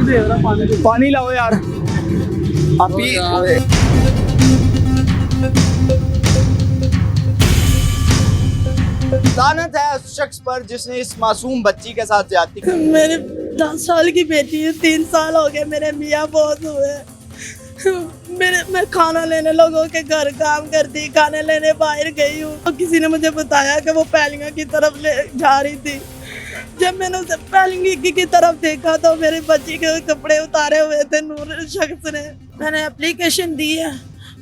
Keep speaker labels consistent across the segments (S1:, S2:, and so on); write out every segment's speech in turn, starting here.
S1: पानी लाओ यार। आप ही लानत है उस शख्स पर जिसने इस मासूम बच्ची के साथ ज्यादती की।
S2: मेरे 10 साल की बेटी है, 3 साल हो गए मेरे मियाँ बहुत हुए। मैं खाना लेने लोगों के घर काम करती, खाने लेने बाहर गई हूँ तो किसी ने मुझे बताया कि वो पैलिंगा की तरफ ले जा रही थी। जब मैंने उसे पैलिंगी की तरफ देखा तो मेरी बच्ची के कपड़े उतारे हुए थे नूर शख्स ने। मैंने एप्लीकेशन दी है,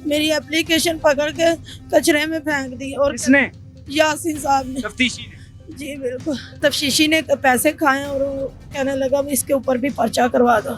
S2: मेरी एप्लीकेशन पकड़ के कचरे में फेंक दी। और
S1: किसने?
S2: यासीन साहब ने।
S1: तफ्तीशी ने?
S2: जी बिल्कुल, तफ्तीशी ने पैसे खाए और वो कहने लगा मैं इसके ऊपर भी पर्चा करवा दो।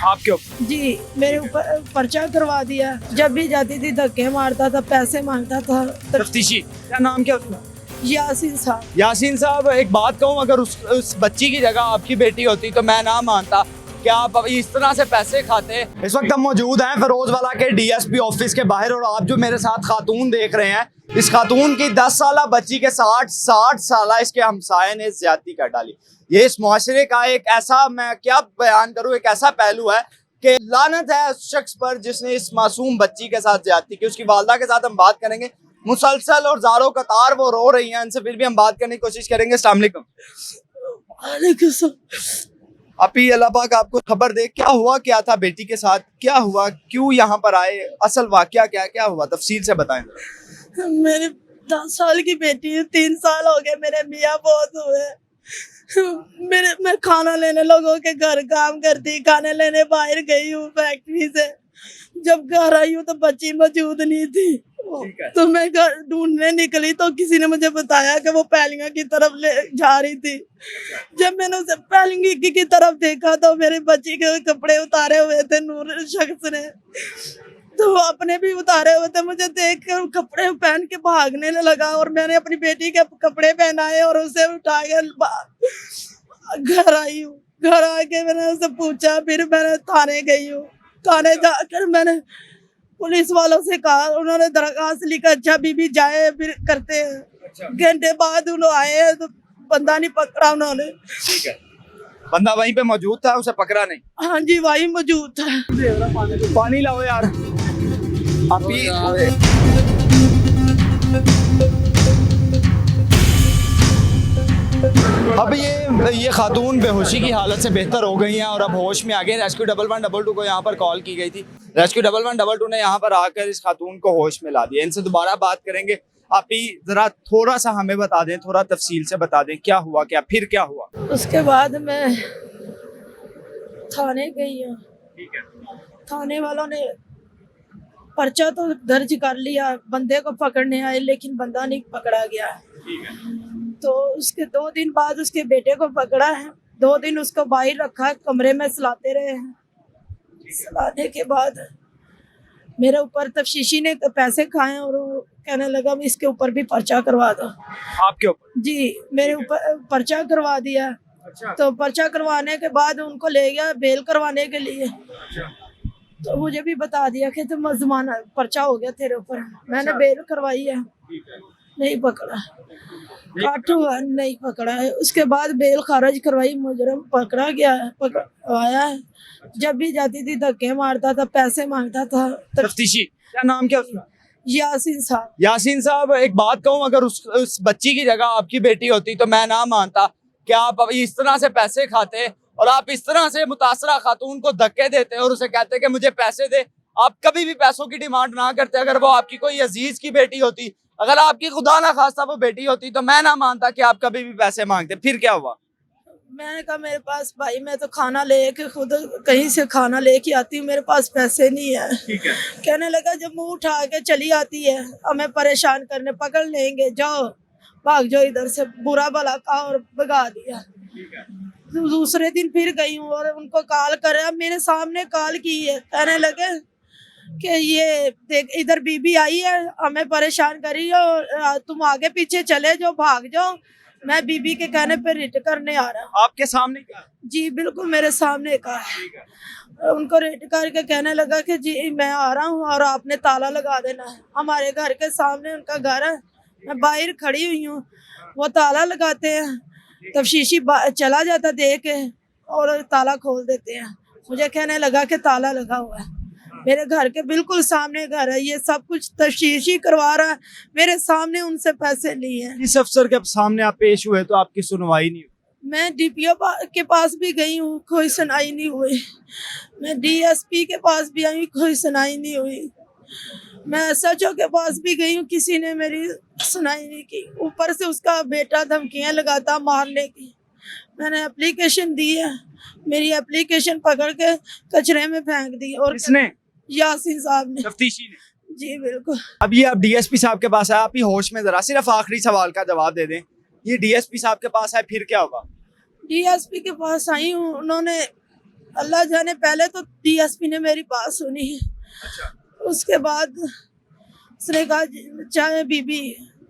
S1: आपके ऊपर?
S2: जी मेरे ऊपर पर्चा करवा दिया। जब भी जाती थी धक्के मारता था, पैसे मांगता था।
S1: तफ्तीशी क्या नाम क्या उसका?
S2: यासीन साहब।
S1: यासीन साहब, एक बात कहूँ, अगर उस बच्ची की जगह आपकी बेटी होती तो मैं ना मानता कि आप इस तरह से पैसे खाते। इस वक्त हम मौजूद हैं फिरोजवाला के डीएसपी ऑफिस के बाहर और आप जो मेरे साथ खातून देख रहे हैं, इस खातून की 10 साला बच्ची के 60 साला इसके हमसाये ने ज्यादती कर डाली। ये इस मुआशरे का एक ऐसा, मैं क्या बयान करूँ, एक ऐसा पहलू है कि लानत है उस शख्स पर जिसने इस मासूम बच्ची के साथ ज्यादती की। उसकी वालदा के साथ हम बात करेंगे। मुसलसल और जारो कतार वो रो रही हैं, इनसे फिर भी हम बात करने की कोशिश करेंगे। अस्सलाम वालेकुम। आप ही अल्लाह पाक आपको खबर दे, क्या हुआ, क्या था बेटी के साथ, क्या हुआ, क्यों यहाँ पर आए, असल वाकया क्या हुआ, तफसील से बताएं।
S2: मेरे 10 साल की बेटी है, 3 साल हो गए मेरे मियाँ बहुत हुए। मैं खाना लेने लोगों के घर काम करती, खाने लेने बाहर गई हूँ फैक्ट्री से। जब घर आई हूँ तो बच्ची मौजूद नहीं थी। तो मैं घर ढूंढने निकली तो किसी ने मुझे बताया कि वो पैलिंगा की तरफ ले जा रही थी। जब मैंने उसे पैलिंगी की तरफ देखा तो मेरे बच्ची के कपड़े उतारे हुए थे नूर शख्स ने। तो वो अपने भी उतारे हुए थे। मुझे देख कर कपड़े पहन के भागने लगा और मैंने अपनी बेटी के कपड़े पहनाए और उसे उठा के घर आई हूँ। घर आके मैंने उससे पूछा, फिर मैंने थाने गई हूँ। थाने जाकर मैंने पुलिस वालों से कहा, उन्होंने दरखास्त लिखा, अच्छा बीबी जाए फिर करते हैं। घंटे बाद उन्होंने आए तो बंदा नहीं पकड़ा उन्होंने।
S1: ठीक है, बंदा वहीं पे मौजूद था, उसे पकड़ा नहीं?
S2: हाँ जी वहीं मौजूद था।
S1: पानी लाओ यार। आप ही अब ये खातून बेहोशी की हालत से बेहतर हो गई हैं और अब होश में आ गए। रेस्क्यू 1112 को यहाँ पर कॉल की गई थी। रेस्क्यू 1112 ने यहाँ पर आकर इस खातून को होश में ला दिया। इनसे दोबारा बात करेंगे। आप ही जरा थोड़ा सा हमें बता दें, थोड़ा तफसील से बता दें, क्या हुआ, फिर क्या हुआ?
S2: उसके बाद मैं थाने गई हूँ।
S1: ठीक है।
S2: थाने वालों ने पर्चा तो दर्ज कर लिया, बंदे को पकड़ने आए लेकिन बंदा नहीं पकड़ा गया।
S1: ठीक है।
S2: तो उसके 2 दिन बाद उसके बेटे को पकड़ा है। 2 दिन उसको बाहर रखा, कमरे में सुलाते रहे हैं। सुलाने के बाद मेरे ऊपर तफ्तीशी ने पैसे खाए और वो कहने लगा मैं इसके ऊपर भी पर्चा करवा दो।
S1: आपके ऊपर?
S2: जी मेरे ऊपर पर्चा करवा दिया।
S1: अच्छा।
S2: तो पर्चा करवाने के बाद उनको ले गया बेल करवाने के लिए।
S1: अच्छा।
S2: तो मुझे भी बता दिया कि तुम जमाना पर्चा हो गया तेरे ऊपर। मैंने बेल करवाई है, नहीं पकड़ा। 8 हुआ नहीं पकड़ा है। उसके बाद बेल खारिज करवाई, मुजरम पकड़ा गया है, पकड़वाया है। जब भी जाती थी धक्के मारता था, पैसे मांगता था।
S1: तफ्तीशी क्या नाम क्या उसका?
S2: यासीन साहब।
S1: यासीन साहब, एक बात कहूँ, अगर उस बच्ची की जगह आपकी बेटी होती तो मैं ना मानता कि आप इस तरह से पैसे खाते और आप इस तरह से मुतासरा खातून को धक्के देते और उसे कहते कि मुझे पैसे दे। आप कभी भी पैसों की डिमांड ना करते। अगर वो आपकी कोई अजीज की बेटी होती, अगर आपकी खुदा ना खास्ता वो बेटी होती तो मैं ना मानता कि आप कभी भी पैसे मांगते। फिर क्या हुआ?
S2: मैंने कहा मेरे पास भाई, मैं तो खाना लेके खुद कहीं से खाना लेके आती हूँ, मेरे पास पैसे नहीं है।
S1: ठीक है।
S2: कहने लगा जब मुंह उठा के चली आती है हमें परेशान करने, पकड़ लेंगे, जाओ भाग जाओ इधर से। बुरा भला कहा और भगा दिया।
S1: ठीक है।
S2: दूसरे दिन फिर गई हूँ और उनको कॉल करे, मेरे सामने कॉल की है। कहने लगे कि ये देख इधर बीबी आई है, हमें परेशान करी हो, तुम आगे पीछे चले जाओ, भाग जाओ। मैं बीबी के कहने पे रेट करने आ रहा हूँ।
S1: आपके सामने क्या?
S2: जी बिल्कुल मेरे सामने का है। उनको रेट करके कहने लगा कि जी मैं आ रहा हूँ और आपने ताला लगा देना है। हमारे घर के सामने उनका घर है, मैं बाहर खड़ी हुई हूँ, वो ताला लगाते हैं। तफ्तीशी चला जाता देख के और ताला खोल देते हैं। मुझे कहने लगा कि ताला लगा हुआ है। मेरे घर के बिल्कुल सामने घर है, ये सब कुछ तशखीशी करवा रहा है, मेरे सामने उनसे पैसे लिए हैं।
S1: इस अफसर के सामने आप पेश हुए तो आपकी सुनवाई नहीं हुई।
S2: मैं डीपीओ के पास भी गई हूँ, कोई सुनाई नहीं हुई। मैं डीएसपी के पास भी आई, कोई सुनाई नहीं हुई। मैं एसएचओ के पास भी गई हूँ, किसी ने मेरी सुनाई नहीं की। ऊपर से उसका बेटा धमकियां लगाता मारने की। मैंने एप्लीकेशन दी है, मेरी एप्लीकेशन पकड़ के कचरे में फेंक दी। और
S1: किसने?
S2: यासीन साहब ने।
S1: तफ्तीशी ने?
S2: जी बिल्कुल।
S1: अब ये आप डीएसपी साहब के पास आए, आप ही होश में जरा सिर्फ आखिरी सवाल का जवाब दे दें। ये डीएसपी साहब के पास आए फिर क्या होगा?
S2: डीएसपी के पास आई हूँ, उन्होंने अल्लाह जाने पहले तो डीएसपी ने मेरी बात सुनी है।
S1: अच्छा।
S2: उसके बाद उसने कहा चाहे बीबी,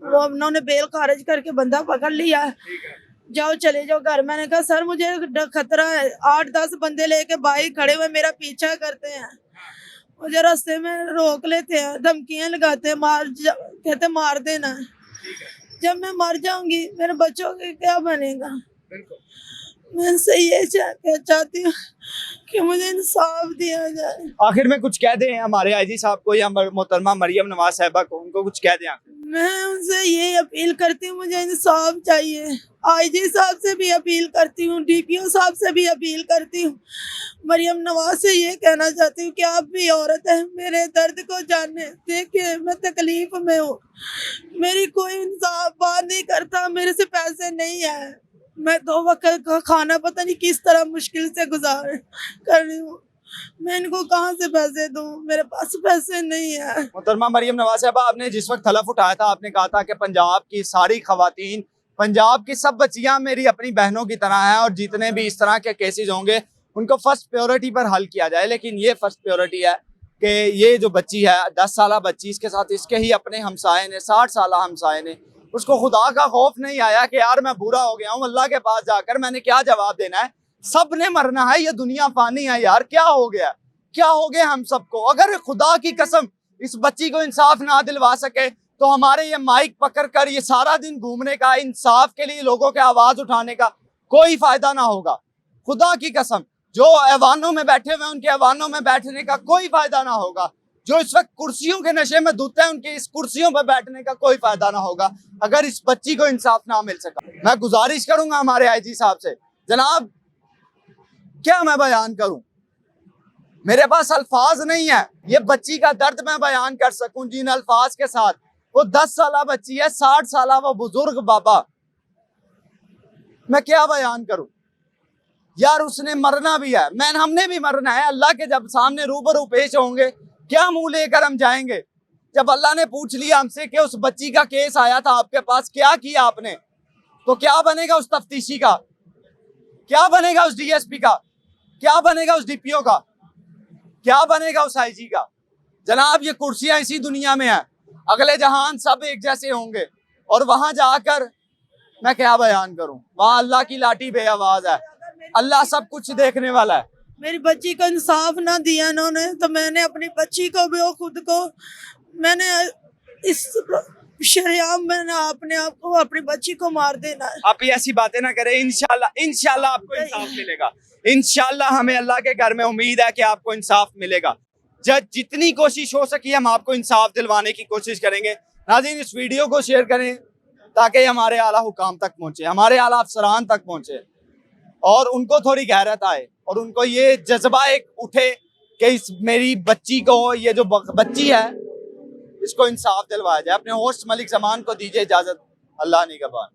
S2: वो उन्होंने बेल खारिज करके बंदा पकड़ लिया, जाओ चले जाओ घर। मैंने कहा सर मुझे खतरा है, 8-10 बंदे लेके बाइक खड़े हुए मेरा पीछा करते हैं, मुझे रास्ते में रोक लेते हैं, धमकियां लगाते हैं, कहते मार देना। जब मैं मर जाऊंगी मेरे बच्चों के क्या बनेगा? मैं इनसे ये चाहती हूँ कि मुझे इंसाफ दिया जाए।
S1: आखिर में कुछ कह दें हमारे आईजी साहब को या मोहतरमा मरियम नवाज साहिबा को, उनको कुछ कह दें आखिर।
S2: मैं उनसे ये अपील करती हूँ, मुझे इंसाफ चाहिए। आईजी साहब से भी अपील करती हूँ, डीपीओ साहब से भी अपील करती हूँ। मरियम नवाज से ये कहना चाहती हूँ कि आप भी औरत हैं, मेरे दर्द को जाने। देखिए मैं तकलीफ में हूँ, मेरी कोई इंसाफ बात नहीं करता, मेरे से पैसे नहीं है, मैं 2 वक्त का खाना पता नहीं किस तरह मुश्किल से गुजार कर रही हूँ। मैं इनको कहाँ से पैसे दूँ? मेरे पास पैसे नहीं है।
S1: मोहतरमा मरियम नवाज साहिबा, आपने जिस वक्त हलफ उठाया था आपने कहा था कि पंजाब की सारी खवातीन, पंजाब की सब बच्चियां मेरी अपनी बहनों की तरह हैं और जितने भी इस तरह के केसेस होंगे उनको फर्स्ट प्रायोरिटी पर हल किया जाए। लेकिन ये फर्स्ट प्रायोरिटी है कि ये जो बच्ची है 10 साल बच्ची, इसके साथ इसके ही अपने हमसाए ने 60 साल हमसाए ने, उसको खुदा का खौफ नहीं आया कि यार मैं बुरा हो गया हूँ, अल्लाह के पास जाकर मैंने क्या जवाब देना है? सब ने मरना है, ये दुनिया फानी है यार, क्या हो गया? क्या हो गया हम सबको? अगर खुदा की कसम इस बच्ची को इंसाफ ना दिलवा सके तो हमारे ये माइक पकड़ कर ये सारा दिन घूमने का, इंसाफ के लिए लोगों के आवाज उठाने का कोई फायदा ना होगा। खुदा की कसम, जो ऐवानों में बैठे हुए उनके ऐवानों में बैठने का कोई फायदा ना होगा, जो इस वक्त कुर्सियों के नशे में धुते हैं उनके इस कुर्सियों पर बैठने का कोई फायदा ना होगा अगर इस बच्ची को इंसाफ ना मिल सका। मैं गुजारिश करूंगा हमारे आईजी साहब से, जनाब क्या मैं बयान करूं, मेरे पास अल्फाज नहीं है, ये बच्ची का दर्द मैं बयान कर सकूं जिन अल्फाज के साथ। वो 10 साल बच्ची है, 60 साल वो बुजुर्ग बाबा, मैं क्या बयान करूं यार? उसने मरना भी है, हमने भी मरना है। अल्लाह के जब सामने रूबरू पेश होंगे क्या मुंह लेकर हम जाएंगे? जब अल्लाह ने पूछ लिया हमसे कि उस बच्ची का केस आया था आपके पास, क्या किया आपने, तो क्या बनेगा उस तफ्तीशी का? क्या बनेगा उस डीएसपी का? क्या बनेगा उस डीपीओ का? क्या बनेगा उस आईजी का? जनाब ये कुर्सियां इसी दुनिया में है, अगले जहान सब एक जैसे होंगे और वहां जाकर मैं क्या बयान करूं? वहां अल्लाह की लाठी बेआवाज है, अल्लाह सब कुछ देखने वाला है।
S2: मेरी बच्ची को इंसाफ ना दिया इन्होंने तो मैंने अपनी बच्ची को भी और खुद को, मैंने इस शरेआम मैंने अपने आप को, अपनी बच्ची को मार देना है।
S1: आप ये ऐसी बातें ना करें, इंशाल्लाह आपको इंसाफ मिलेगा। इंशाल्लाह हमें अल्लाह के घर में उम्मीद है कि आपको इंसाफ मिलेगा। जितनी कोशिश हो सकी हम आपको इंसाफ दिलवाने की कोशिश करेंगे। नाज़रीन इस वीडियो को शेयर करें ताकि हमारे आला हुकाम तक पहुंचे, हमारे आला अफसरान तक पहुंचे और उनको थोड़ी गैरत आए और उनको ये जज्बा एक उठे कि इस मेरी बच्ची को, ये जो बच्ची है इसको इंसाफ दिलवाया जाए। अपने होस्ट मलिक जमान को दीजिए इजाजत। अल्लाह निगहबान।